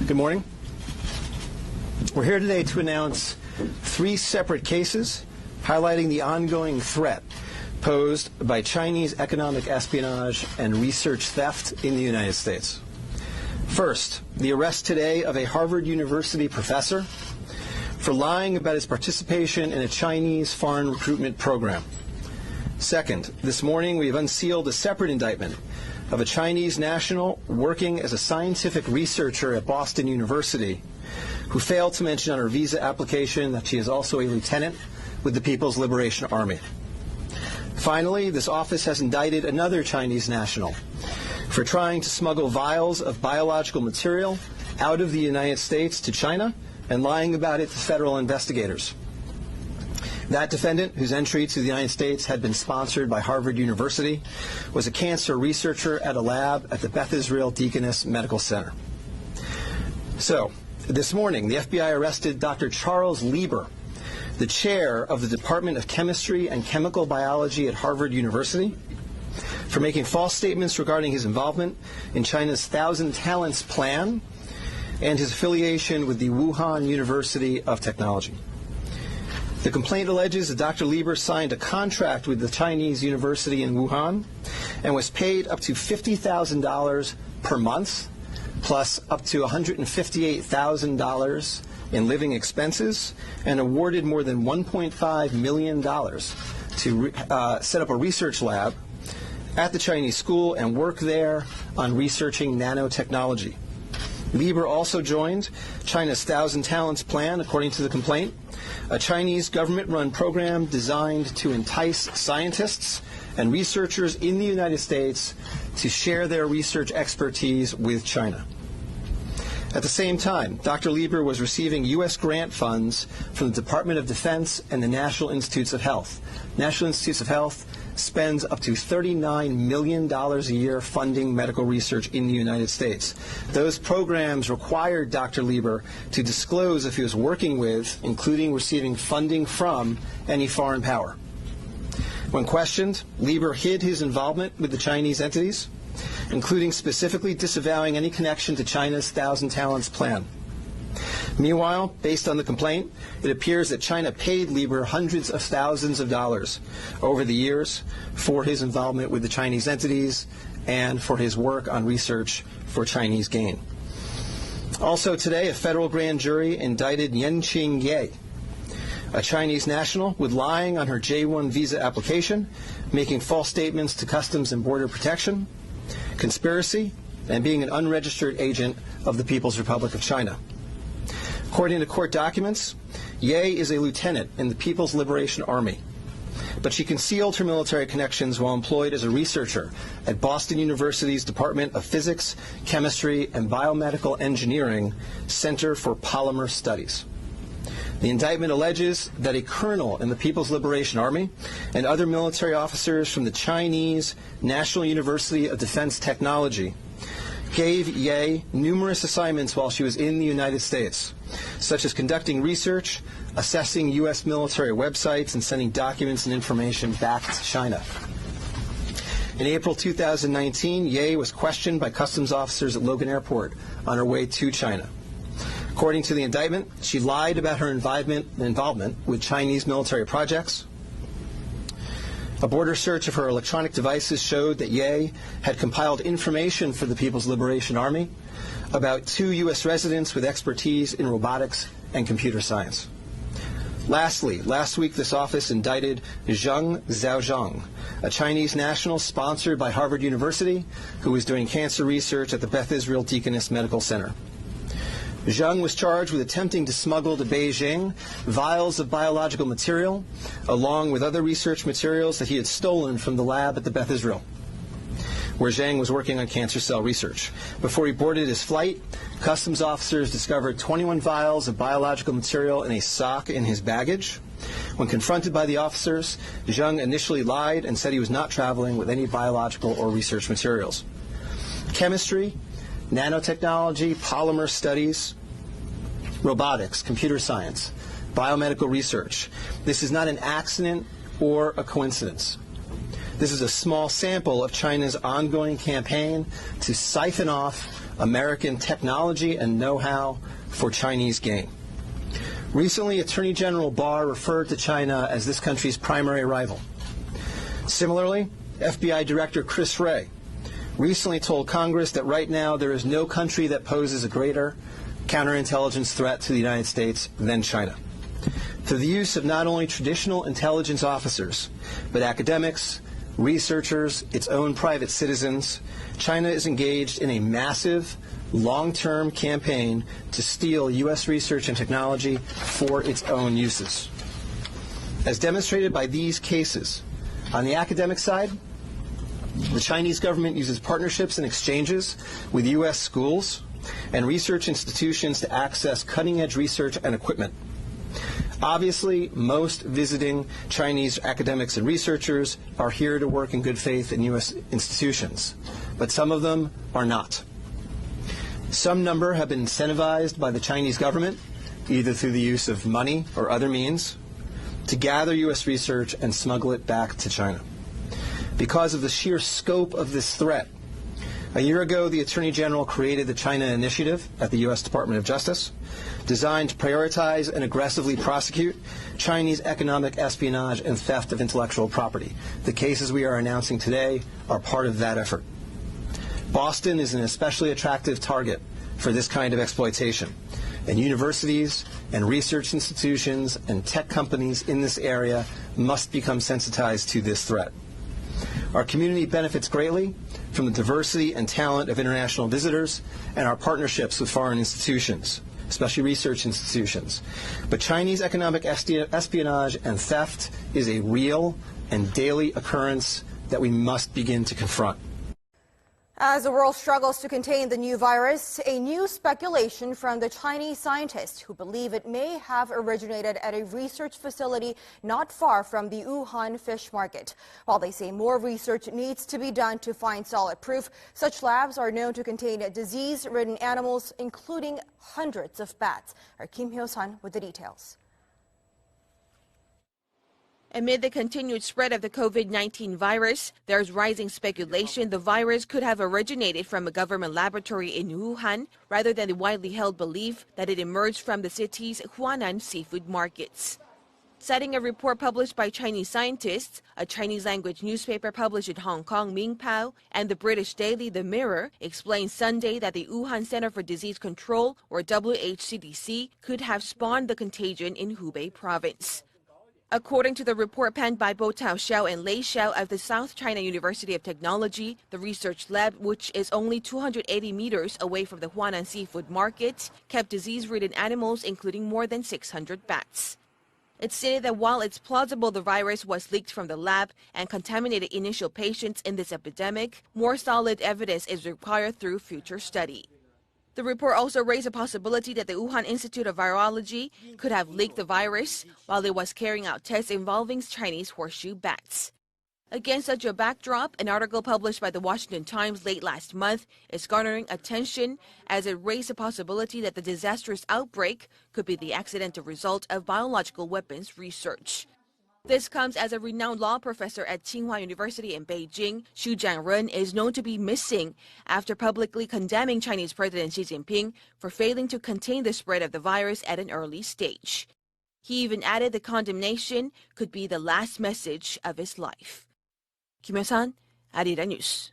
Good morning. We're here today to announce 3 separate cases highlighting the ongoing threat posed by Chinese economic espionage and research theft in the United States. First, the arrest today of a Harvard University professor for lying about his participation in a Chinese foreign recruitment program. Second, this morning we have unsealed a separate indictment of a Chinese national working as a scientific researcher at Boston University who failed to mention on her visa application that she is also a lieutenant with the People's Liberation Army. Finally, this office has indicted another Chinese national for trying to smuggle vials of biological material out of the United States to China and lying about it to federal investigators. That defendant, whose entry to the United States had been sponsored by Harvard University, was a cancer researcher at a lab at the Beth Israel Deaconess Medical Center. So, this morning, the FBI arrested Dr. Charles Lieber, the chair of the Department of Chemistry and Chemical Biology at Harvard University, for making false statements regarding his involvement in China's Thousand Talents Plan and his affiliation with the Wuhan University of Technology. The complaint alleges that Dr. Lieber signed a contract with the Chinese university in Wuhan and was paid up to $50,000 per month, plus up to $158,000 in living expenses, and awarded more than $1.5 million to set up a research lab at the Chinese school and work there on researching nanotechnology. Lieber also joined China's Thousand Talents Plan, according to the complaint, a Chinese government-run program designed to entice scientists and researchers in the United States to share their research expertise with China. At the same time, Dr. Lieber was receiving U.S. grant funds from the Department of Defense and the National Institutes of Health. National Institutes of Health spends up to $39 million a year funding medical research in the United States. Those programs required Dr. Lieber to disclose if he was working with, including receiving funding from, any foreign power. When questioned, Lieber hid his involvement with the Chinese entities, including specifically disavowing any connection to China's Thousand Talents Plan. Meanwhile, based on the complaint, it appears that China paid Lieber hundreds of thousands of dollars over the years for his involvement with the Chinese entities and for his work on research for Chinese gain. Also today, a federal grand jury indicted Yanqing Ye, a Chinese national, with lying on her J-1 visa application, making false statements to Customs and Border Protection, conspiracy, and being an unregistered agent of the People's Republic of China. According to court documents, Ye is a lieutenant in the People's Liberation Army, but she concealed her military connections while employed as a researcher at Boston University's Department of Physics, Chemistry, and Biomedical Engineering Center for Polymer Studies. The indictment alleges that a colonel in the People's Liberation Army and other military officers from the Chinese National University of Defense Technology gave Ye numerous assignments while she was in the United States, such as conducting research, assessing U.S. military websites, and sending documents and information back to China. In April 2019, Ye was questioned by customs officers at Logan Airport on her way to China. According to the indictment, she lied about her involvement with Chinese military projects. A border search of her electronic devices showed that Ye had compiled information for the People's Liberation Army about 2 U.S. residents with expertise in robotics and computer science. Lastly, last week this office indicted Zheng Zhaozhang, a Chinese national sponsored by Harvard University who was doing cancer research at the Beth Israel Deaconess Medical Center. Zheng was charged with attempting to smuggle to Beijing vials of biological material, along with other research materials that he had stolen from the lab at the Beth Israel, where Zheng was working on cancer cell research. Before he boarded his flight, customs officers discovered 21 vials of biological material in a sock in his baggage. When confronted by the officers, Zheng initially lied and said he was not traveling with any biological or research materials. Chemistry, nanotechnology, polymer studies, robotics, computer science, biomedical research. This is not an accident or a coincidence. This is a small sample of China's ongoing campaign to siphon off American technology and know-how for Chinese gain. Recently, Attorney General Barr referred to China as this country's primary rival. Similarly, FBI Director Chris Wray recently told Congress that right now there is no country that poses a greater counterintelligence threat to the United States than China. Through the use of not only traditional intelligence officers, but academics, researchers, its own private citizens, China is engaged in a massive, long-term campaign to steal U.S. research and technology for its own uses. As demonstrated by these cases, on the academic side, the Chinese government uses partnerships and exchanges with U.S. schools and research institutions to access cutting-edge research and equipment. Obviously, most visiting Chinese academics and researchers are here to work in good faith in U.S. institutions, but some of them are not. Some number have been incentivized by the Chinese government, either through the use of money or other means, to gather U.S. research and smuggle it back to China. Because of the sheer scope of this threat, a year ago, the Attorney General created the China Initiative at the U.S. Department of Justice, designed to prioritize and aggressively prosecute Chinese economic espionage and theft of intellectual property. The cases we are announcing today are part of that effort. Boston is an especially attractive target for this kind of exploitation, and universities and research institutions and tech companies in this area must become sensitized to this threat. Our community benefits greatly from the diversity and talent of international visitors and our partnerships with foreign institutions, especially research institutions. But Chinese economic espionage and theft is a real and daily occurrence that we must begin to confront. As the world struggles to contain the new virus, a new speculation from the Chinese scientists who believe it may have originated at a research facility not far from the Wuhan fish market. While they say more research needs to be done to find solid proof, such labs are known to contain disease-ridden animals, including hundreds of bats. Our Kim Hyo-sun with the details. Amid the continued spread of the COVID-19 virus, there's rising speculation the virus could have originated from a government laboratory in Wuhan, rather than the widely held belief that it emerged from the city's Huanan seafood markets. Citing a report published by Chinese scientists, a Chinese-language newspaper published in Hong Kong, Mingpao, and the British daily The Mirror explained Sunday that the Wuhan Center for Disease Control, or WHCDC, could have spawned the contagion in Hubei province. According to the report penned by Bo Tao Xiao and Lei Xiao of the South China University of Technology, the research lab, which is only 280 meters away from the Huanan seafood market, kept disease-ridden animals, including more than 600 bats. It stated that while it's plausible the virus was leaked from the lab and contaminated initial patients in this epidemic, more solid evidence is required through future study. The report also raised a possibility that the Wuhan Institute of Virology could have leaked the virus while it was carrying out tests involving Chinese horseshoe bats. Against such a backdrop, an article published by the Washington Times late last month is garnering attention as it raised a possibility that the disastrous outbreak could be the accidental result of biological weapons research. This comes as a renowned law professor at Tsinghua University in Beijing, Xu Jianren, is known to be missing after publicly condemning Chinese President Xi Jinping for failing to contain the spread of the virus at an early stage. He even added the condemnation could be the last message of his life. Kim Hyo-sun, Arirang News.